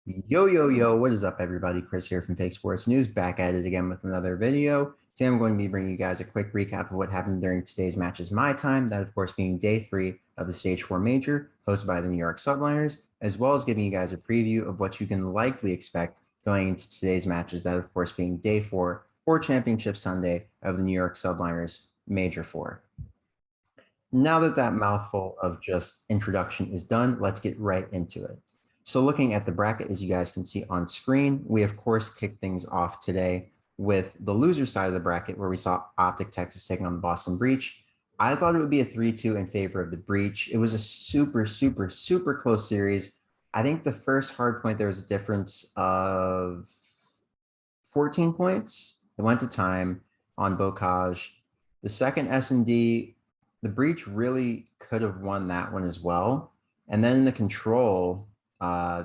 Yo, yo, yo, what is up, everybody? Chris here from Fake Sports News, back at it again with another video. Today, I'm going to be bringing you guys a quick recap of what happened during today's matches my time, that, of course, being day 3 of the Stage 4 Major, hosted by the New York Subliners, as well as giving you guys a preview of what you can likely expect going into today's matches, that, of course, being day 4 or Championship Sunday of the New York Subliners Major 4. Now that that mouthful of just introduction is done, let's get right into it. So looking at the bracket, as you guys can see on screen, we of course kicked things off today with the loser side of the bracket where we saw Optic Texas taking on the Boston Breach. I thought it would be a 3-2 in favor of the Breach. It was a super, super, super close series. I think the first hard point, there was a difference of 14 points. It went to time on Bocage. The second S&D, the Breach really could have won that one as well. And then in the control,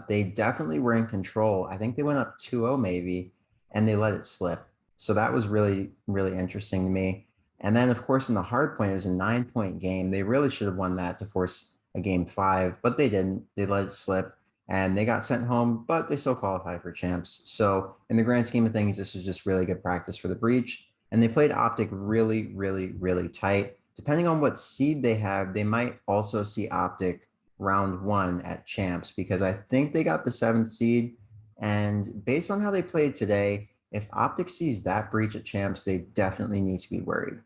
they definitely were in control. I think they went up 2-0 maybe, and they let it slip. So that was really, really interesting to me. And then, of course, in the hard point, it was a 9-point game. They really should have won that to force a game 5, but they didn't. They let it slip, and they got sent home, but they still qualified for champs. So in the grand scheme of things, this was just really good practice for the Breach. And they played Optic really, really, really tight. Depending on what seed they have, they might also see Optic round 1 at champs because I think they got the 7th seed. And based on how they played today, if Optic sees that Breach at champs, they definitely need to be worried.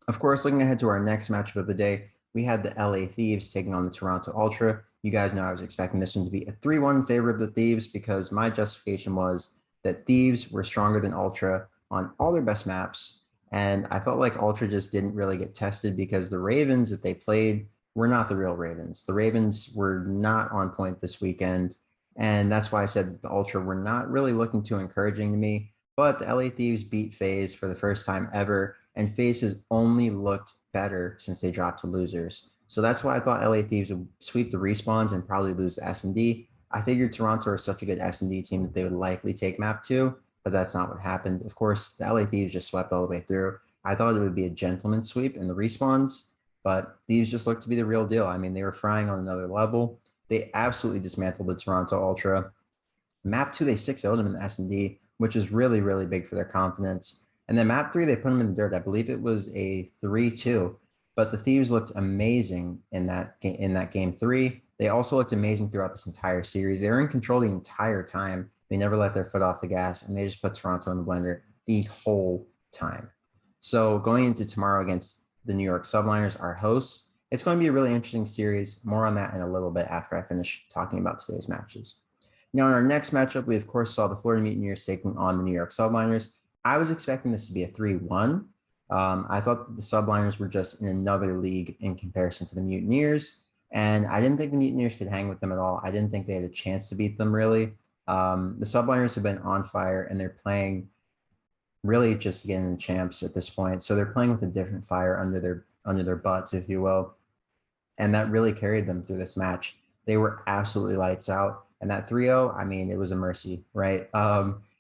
Of course, looking ahead to our next matchup of the day, we had the LA Thieves taking on the Toronto Ultra. You guys know I was expecting this one to be a 3-1 in favor of the Thieves because my justification was that Thieves were stronger than Ultra on all their best maps. And I felt like Ultra just didn't really get tested because the Ravens that they played were not the real Ravens. The Ravens were not on point this weekend. And that's why I said the Ultra were not really looking too encouraging to me. But the LA Thieves beat Faze for the first time ever. And Faze has only looked better since they dropped to losers. So that's why I thought LA Thieves would sweep the respawns and probably lose the S&D. I figured Toronto are such a good S&D team that they would likely take map 2, but that's not what happened. Of course, the LA Thieves just swept all the way through. I thought it would be a gentleman's sweep in the respawns, but Thieves just looked to be the real deal. I mean, they were frying on another level. They absolutely dismantled the Toronto Ultra. Map 2, they 6-0'd them in the S&D, which is really, really big for their confidence. And then map 3, they put them in the dirt. I believe it was a 3-2, but the Thieves looked amazing in that game 3. They also looked amazing throughout this entire series. They were in control the entire time. They never let their foot off the gas, and they just put Toronto in the blender the whole time. So going into tomorrow against the New York Subliners, our hosts, it's going to be a really interesting series. More on that in a little bit after I finish talking about today's matches. Now, in our next matchup, we, of course, saw the Florida Mutineers taking on the New York Subliners. I was expecting this to be a 3-1. I thought the Subliners were just in another league in comparison to the Mutineers, and I didn't think the Mutineers could hang with them at all. I didn't think they had a chance to beat them, really. The Subliners have been on fire, and they're playing really just getting the champs at this point. So they're playing with a different fire under their butts, if you will. And that really carried them through this match. They were absolutely lights out. And that 3-0, I mean, it was a mercy, right?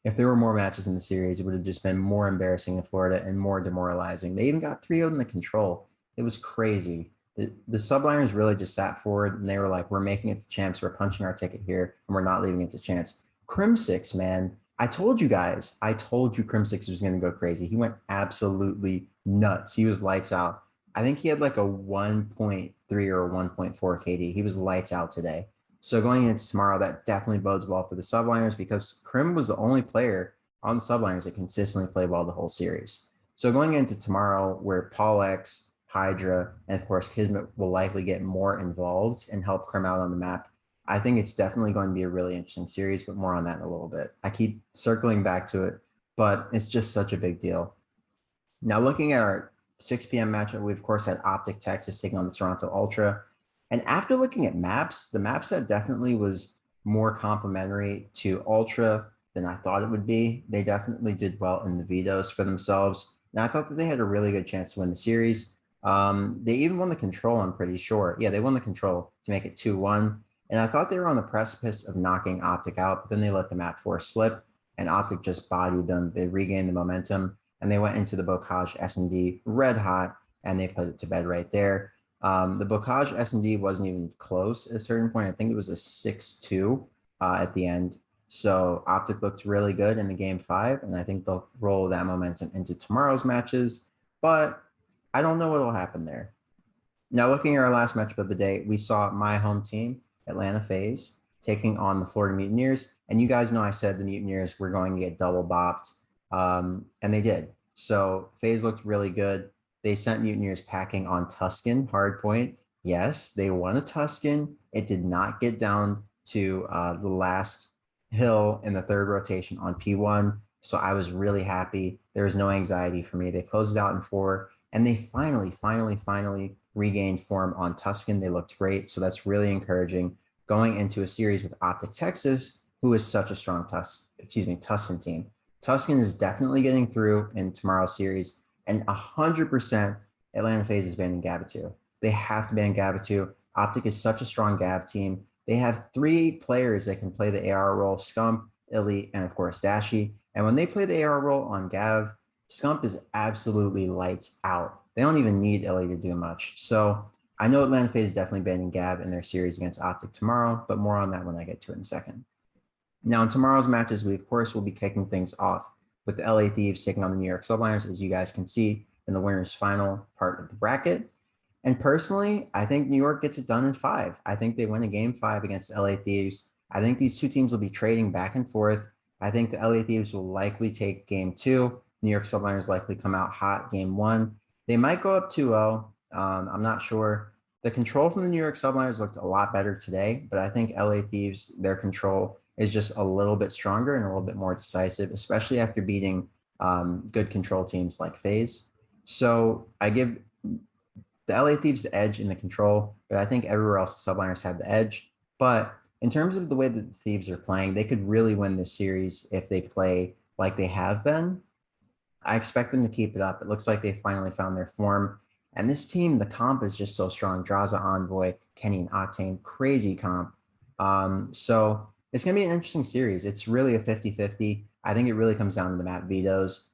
If there were more matches in the series, it would have just been more embarrassing in Florida and more demoralizing. They even got 3-0 in the control. It was crazy. The Subliners really just sat forward and they were like, we're making it to champs. We're punching our ticket here and we're not leaving it to chance. Crim6, man, I told you guys, I told you Crim6 was going to go crazy. He went absolutely nuts. He was lights out. I think he had like a 1.3 or 1.4 KD. He was lights out today. So going into tomorrow, that definitely bodes well for the Subliners because Crim was the only player on the Subliners that consistently played well the whole series. So going into tomorrow, where Paul X, Hydra, and of course Kismet will likely get more involved and help Crim out on the map, I think it's definitely going to be a really interesting series, but more on that in a little bit. I keep circling back to it, but it's just such a big deal. Now looking at our 6 p.m. matchup, we of course had Optic Texas taking on the Toronto Ultra. And after looking at maps, the map set definitely was more complementary to Ultra than I thought it would be. They definitely did well in the vetoes for themselves. And I thought that they had a really good chance to win the series. They even won the control, I'm pretty sure. Yeah, they won the control to make it 2-1. And I thought they were on the precipice of knocking Optic out, but then they let the map 4 slip, and Optic just bodied them. They regained the momentum, and they went into the Bocage S&D red hot, and they put it to bed right there. The Bocage S&D wasn't even close at a certain point. I think it was a 6-2. at the end. So Optic looked really good in the game 5, and I think they'll roll that momentum into tomorrow's matches. But I don't know what will happen there. Now, looking at our last matchup of the day, we saw my home team, Atlanta Faze, taking on the Florida Mutineers. And you guys know I said the Mutineers were going to get double bopped, and they did. So Faze looked really good. They sent Mutineers packing on Tuscan hardpoint. Yes, they won a Tuscan. It did not get down to the last hill in the third rotation on P1. So I was really happy. There was no anxiety for me. They closed it out in 4, and they finally regained form on Tuscan. They looked great. So that's really encouraging going into a series with Optic Texas, who is such a strong Tuscan team. Tuscan is definitely getting through in tomorrow's series, and 100% Atlanta Faze is banning Gabbatu. They have to ban Gabbatu. Optic is such a strong Gab team. They have 3 players that can play the AR role: Scump, Illy, and of course Dashi. And when they play the AR role on Gav, Scump is absolutely lights out. They don't even need Illy to do much. So I know Atlanta Faze is definitely banning Gab in their series against Optic tomorrow, but more on that when I get to it in a second. Now, in tomorrow's matches, we of course will be kicking things off with the LA Thieves taking on the New York Subliners, as you guys can see in the winners final part of the bracket. And personally, I think New York gets it done in 5. I think they win a game 5 against LA Thieves. I think these two teams will be trading back and forth. I think the LA Thieves will likely take game 2. New York Subliners likely come out hot game 1. They might go up 2-0. I'm not sure. The control from the New York Subliners looked a lot better today, but I think LA Thieves, their control is just a little bit stronger and a little bit more decisive, especially after beating good control teams like Faze. So I give the LA Thieves the edge in the control, but I think everywhere else the Subliners have the edge. But in terms of the way that the Thieves are playing, they could really win this series if they play like they have been. I expect them to keep it up. It looks like they finally found their form. And this team, the comp is just so strong. Draza, Envoy, Kenny, and Octane, crazy comp. So it's going to be an interesting series. It's really a 50-50. I think it really comes down to the map vetoes.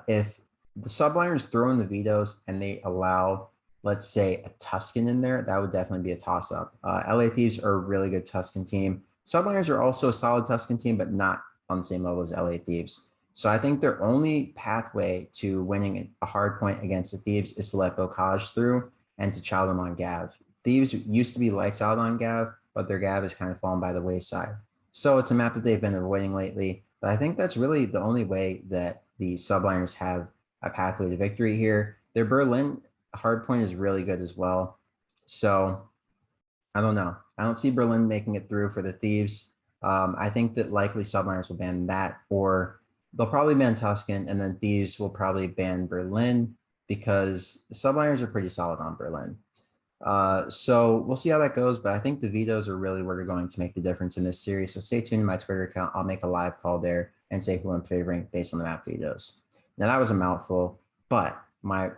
If the Subliners throw in the vetoes and they allow, let's say, a Tuscan in there, that would definitely be a toss-up. LA Thieves are a really good Tuscan team. Subliners are also a solid Tuscan team, but not on the same level as LA Thieves. So I think their only pathway to winning a hard point against the Thieves is to let Bocage through and to chow them on Gav. Thieves used to be lights out on Gav, but their Gav has kind of fallen by the wayside. So it's a map that they've been avoiding lately. But I think that's really the only way that the Subliners have a pathway to victory here. Their Berlin hardpoint is really good as well. So I don't know. I don't see Berlin making it through for the Thieves. I think that likely Subliners will ban that, or they'll probably ban Tuscan, and then Thieves will probably ban Berlin because the Subliners are pretty solid on Berlin. So we'll see how that goes, but I think the vetoes are really what are going to make the difference in this series. So stay tuned to my Twitter account. I'll make a live call there and say who I'm favoring based on the map vetoes. Now that was a mouthful, but my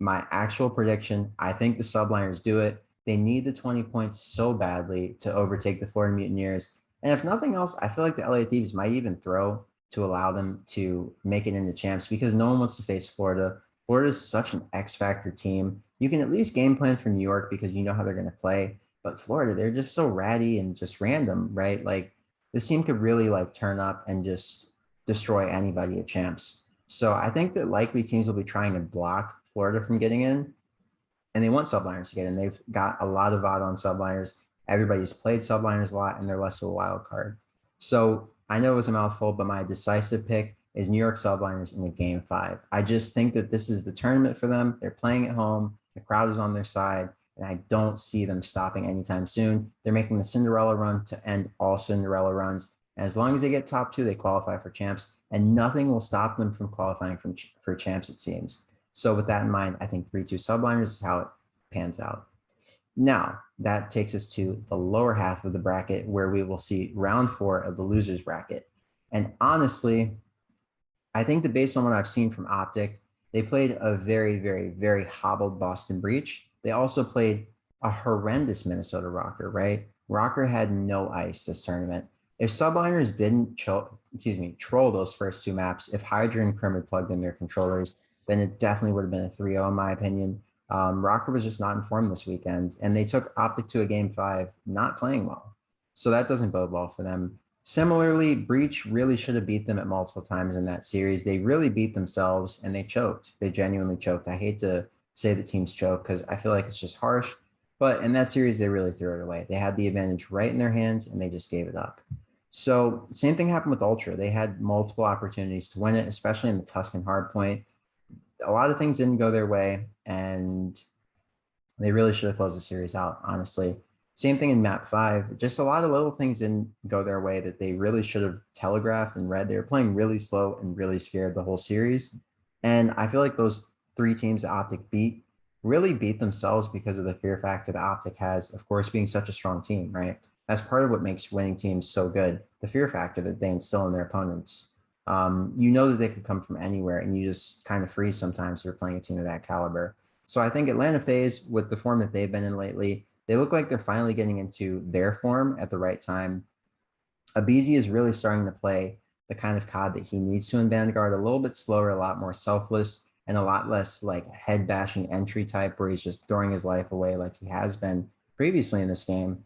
actual prediction, I think the Subliners do it. They need the 20 points so badly to overtake the Florida Mutineers. And if nothing else, I feel like the LA Thieves might even throw to allow them to make it into champs because no one wants to face Florida. Florida is such an X factor team. You can at least game plan for New York because you know how they're going to play. But Florida, they're just so ratty and just random, right? Like this team could really like turn up and just destroy anybody at champs. So I think that likely teams will be trying to block Florida from getting in, and they want Subliners to get in. They've got a lot of VOD on Subliners. Everybody's played Subliners a lot, and they're less of a wild card. So I know it was a mouthful, but my decisive pick is New York Subliners in the game 5. I just think that this is the tournament for them. They're playing at home. The crowd is on their side, and I don't see them stopping anytime soon. They're making the Cinderella run to end all Cinderella runs. And as long as they get top 2, they qualify for champs, and nothing will stop them from qualifying for champs, it seems. So with that in mind, I think 3-2 Subliners is how it pans out. Now, that takes us to the lower half of the bracket where we will see round 4 of the losers bracket. And honestly, I think that based on what I've seen from Optic, they played a very hobbled Boston Breach. They also played a horrendous Minnesota Rokkr, right? Rokkr had no ice this tournament. If Subliners didn't troll those first 2 maps, if Hydra and Crim had plugged in their controllers, then it definitely would have been a 3-0 in my opinion. Rokkr was just not informed this weekend, and they took Optic to a game 5 not playing well. So that doesn't bode well for them. Similarly, Breach really should have beat them at multiple times in that series. They really beat themselves and they choked. They genuinely choked. I hate to say the teams choke because I feel like it's just harsh. But in that series, they really threw it away. They had the advantage right in their hands and they just gave it up. So same thing happened with Ultra. They had multiple opportunities to win it, especially in the Tuscan hardpoint. A lot of things didn't go their way, and they really should have closed the series out, honestly. Same thing in map 5. Just a lot of little things didn't go their way that they really should have telegraphed and read. They were playing really slow and really scared the whole series. And I feel like those 3 teams that Optic beat really beat themselves because of the fear factor that Optic has, of course, being such a strong team, right? That's part of what makes winning teams so good, the fear factor that they instill in their opponents. You know that they could come from anywhere, and you just kind of freeze sometimes if you're playing a team of that caliber. So I think Atlanta Faze, with the form that they've been in lately, they look like they're finally getting into their form at the right time. Abizi is really starting to play the kind of COD that he needs to in Vanguard, a little bit slower, a lot more selfless, and a lot less like head bashing entry type where he's just throwing his life away like he has been previously in this game.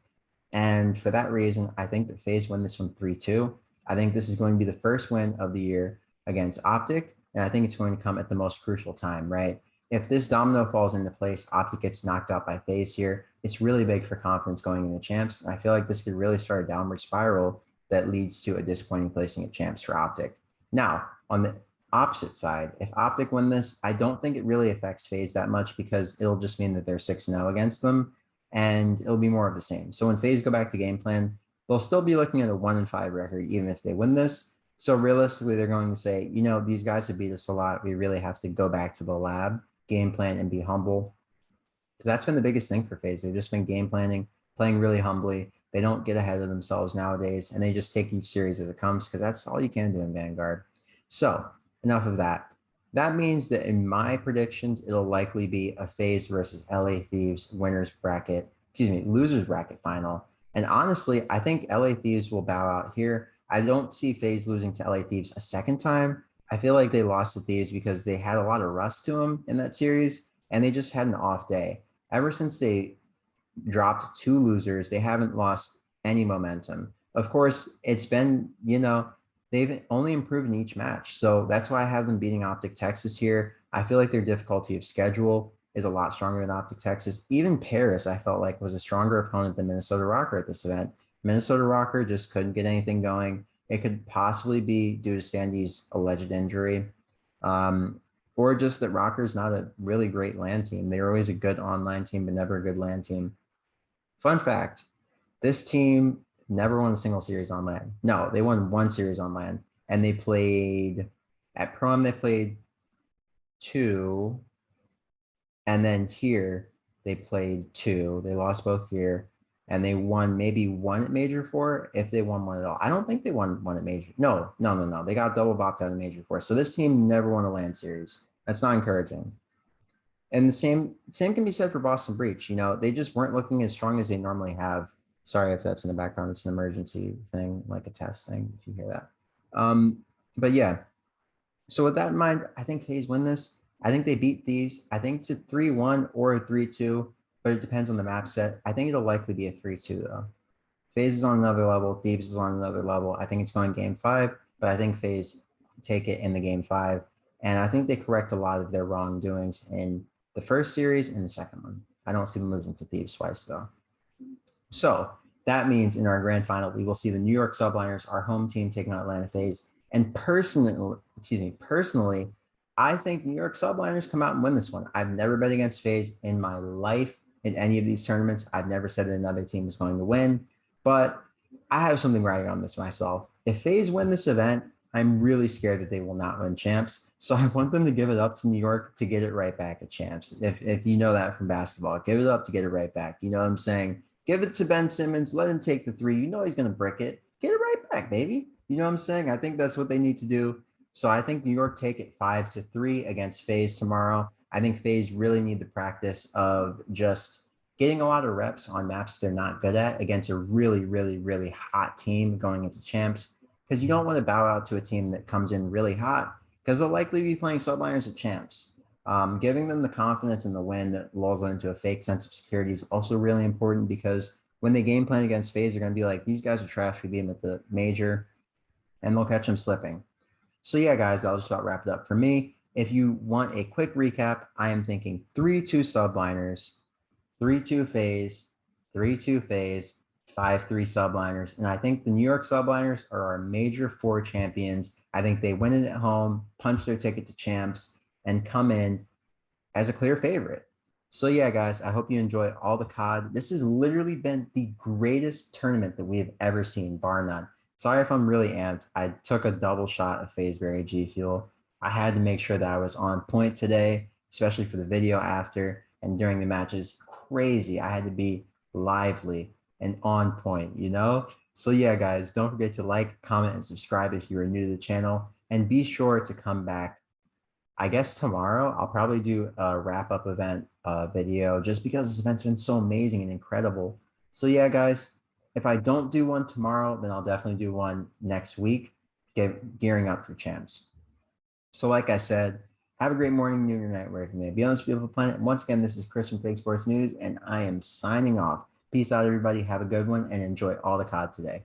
And for that reason, I think that Faze win this one 3-2. I think this is going to be the first win of the year against Optic. And I think it's going to come at the most crucial time, right? If this domino falls into place, Optic gets knocked out by Faze here. It's really big for confidence going into champs. And I feel like this could really start a downward spiral that leads to a disappointing placing at champs for Optic. Now, on the opposite side, if Optic win this, I don't think it really affects Faze that much because it'll just mean that they're 6-0 against them and it'll be more of the same. So when Faze go back to game plan, they'll still be looking at a 1-5 record, even if they win this. So realistically, they're going to say, you know, these guys have beat us a lot. We really have to go back to the lab, game plan, and be humble. Because that's been the biggest thing for Faze. They've just been game planning, playing really humbly. They don't get ahead of themselves nowadays, and they just take each series as it comes because that's all you can do in Vanguard. So enough of that. That means that in my predictions, it'll likely be a Faze versus LA Thieves winners bracket, losers bracket final. And honestly, I think LA Thieves will bow out here. I don't see Faze losing to LA Thieves a second time. I feel like they lost to Thieves because they had a lot of rust to them in that series, and they just had an off day. Ever since they dropped 2 losers, they haven't lost any momentum. Of course, it's been, they've only improved in each match. So that's why I have them beating Optic Texas here. I feel like their difficulty of schedule is a lot stronger than Optic Texas. Even Paris, I felt like, was a stronger opponent than Minnesota Rokkr at this event. Minnesota Rokkr just couldn't get anything going. It could possibly be due to Standy's alleged injury, or just that Rokkr's not a really great LAN team. They're always a good online team, but never a good LAN team. Fun fact, this team never won a single series on LAN. No, they won 1 series on LAN, and they played at Prom, they played 2, and then here they played 2. They lost both here, and they won maybe 1 at Major 4 if they won 1 at all. I don't think they won 1 at Major. No. They got double bopped out of Major 4. So this team never won a LAN series. That's not encouraging. And the same can be said for Boston Breach. They just weren't looking as strong as they normally have. Sorry if that's in the background. It's an emergency thing, like a test thing, if you hear that. But yeah, so with that in mind, I think Faze win this. I think they beat Thieves. I think it's a 3-1 or a 3-2, but it depends on the map set. I think it'll likely be a 3-2 though. Faze is on another level. Thieves is on another level. I think it's going game 5, but I think Faze take it in the game 5. And I think they correct a lot of their wrongdoings in the first series and the second one. I don't see them losing to Thieves twice though. So that means in our grand final, we will see the New York Subliners, our home team, taking on Atlanta Faze. And personally, I think New York Subliners come out and win this one. I've never bet against Faze in my life in any of these tournaments. I've never said that another team is going to win, but I have something riding on this myself. If Faze win this event, I'm really scared that they will not win champs. So I want them to give it up to New York to get it right back at champs. If you know that from basketball, give it up to get it right back. You know what I'm saying? Give it to Ben Simmons. Let him take the 3. You know he's going to brick it. Get it right back, baby. You know what I'm saying? I think that's what they need to do. So I think New York take it 5-3 against Faze tomorrow. I think Faze really need the practice of just getting a lot of reps on maps they're not good at against a really, really, really hot team going into champs. Because you don't want to bow out to a team that comes in really hot because they'll likely be playing subliners at champs. Giving them the confidence and the win that lulls them into a fake sense of security is also really important because when they game plan against Faze, they're going to be like, these guys are trash. We beat them at the major, and they'll catch them slipping. So yeah, guys, I'll just about wrap it up for me. If you want a quick recap, I am thinking 3-2 subliners, 3-2 Faze, 3-2 Faze, 5-3 subliners. And I think the New York subliners are our major four champions. I think they win it at home, punch their ticket to champs, and come in as a clear favorite. So yeah, guys, I hope you enjoy all the COD. This has literally been the greatest tournament that we have ever seen, bar none. Sorry if I'm really amped. I took a double shot of Fazeberry G Fuel. I had to make sure that I was on point today, especially for the video after and during the matches. Crazy. I had to be lively and on point, you know? So yeah, guys, don't forget to like, comment, and subscribe if you are new to the channel. And be sure to come back. I guess tomorrow I'll probably do a wrap up event video just because this event's been so amazing and incredible. So yeah, guys, if I don't do one tomorrow, then I'll definitely do one next week, gearing up for champs. So like I said, have a great morning, noon, or night, wherever you may be on this beautiful planet. Once again, this is Chris from Fake Sports News, and I am signing off. Peace out, everybody. Have a good one and enjoy all the COD today.